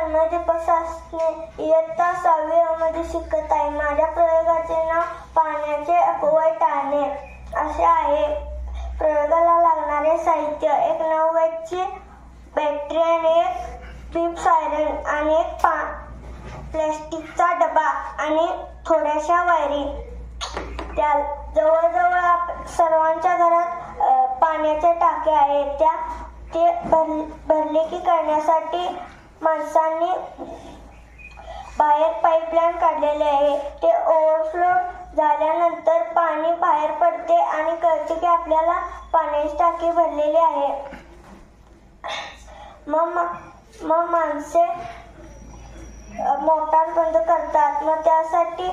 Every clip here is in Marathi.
धर्मदीपशास्त्रे इयत्ता 6वी मध्ये शिकत आहे. माझ्या प्रयोगाचे नाव पाण्याचे अपव्यय टाळणे असे आहे. प्रयोगाला लागणारे साहित्य: एक 9 वॅटची बॅटरी आणि एक बीप सायरन आणि एक प्लॅस्टिकचा डबा आणि थोड्याशा वायरी. त्या जवळजवळ सर्वांच्या घरात पाण्याच्या टाक्या आहेत. ते भरले की करण्यासाठी माणसांनी बाहेर पाईपलाईन काढलेले आहे. ते ओव्हरफ्लो झाल्यानंतर पाणी बाहेर पडते आणि कळते की आपल्याला पाण्याची टाकी भरलेली आहे. मग माणसे मोटार बंद करतात. मग त्यासाठी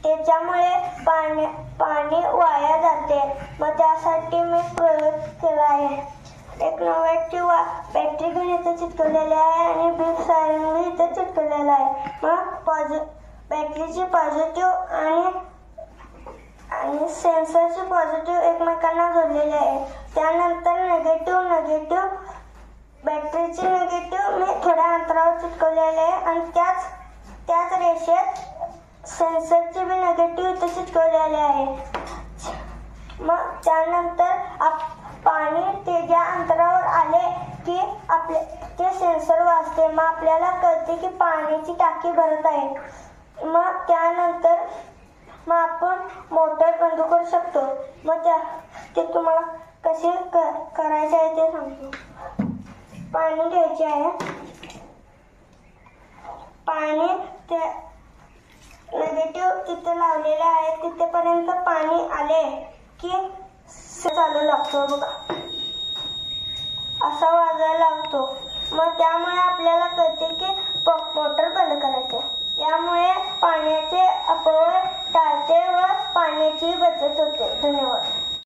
त्याच्यामुळे पाणी वाया जाते. मग त्यासाठी मी प्रयोग केला आहे. एक 9 वॅटची बॅटरी घेऊन इथे चिटकवलेली आहे आणि बीप सायरन इथे चिटकवलेला आहे. मग बॅटरीची पॉझिटिव्ह आणि सेन्सरची पॉझिटिव्ह एकमेकांना जोडलेली आहे. त्यानंतर निगेटिव्ह बॅटरीची निगेटिव्ह मी थोड्या अंतरावर चिटकवलेले आहे आणि त्याच रेषेत सेन्सरची बी निगेटिव्ह इथे चिटकवलेले आहे. मग त्यानंतर पाणी त्याच्या अंतरावर आले की ते सेन्सर वाजते. मग आपल्याला कळते की पाण्याची टाकी भरत आहे. मग त्यानंतर आपण मोटर बंद करू शकतो. मग ते तुम्हाला कसे करायचे आहे ते सांगतो. पाणी घ्यायचे आहे. पाणी निगेटिव्ह तिथे लावलेले आहे. तिथेपर्यंत पाणी आले की चालू लागतो बघा, असा वाजायला लागतो. मग त्यामुळे आपल्याला कळते की मोटर बंद करायचे. यामुळे पाण्याचे अपव्यय टाळते व पाण्याची बचत होते. धन्यवाद.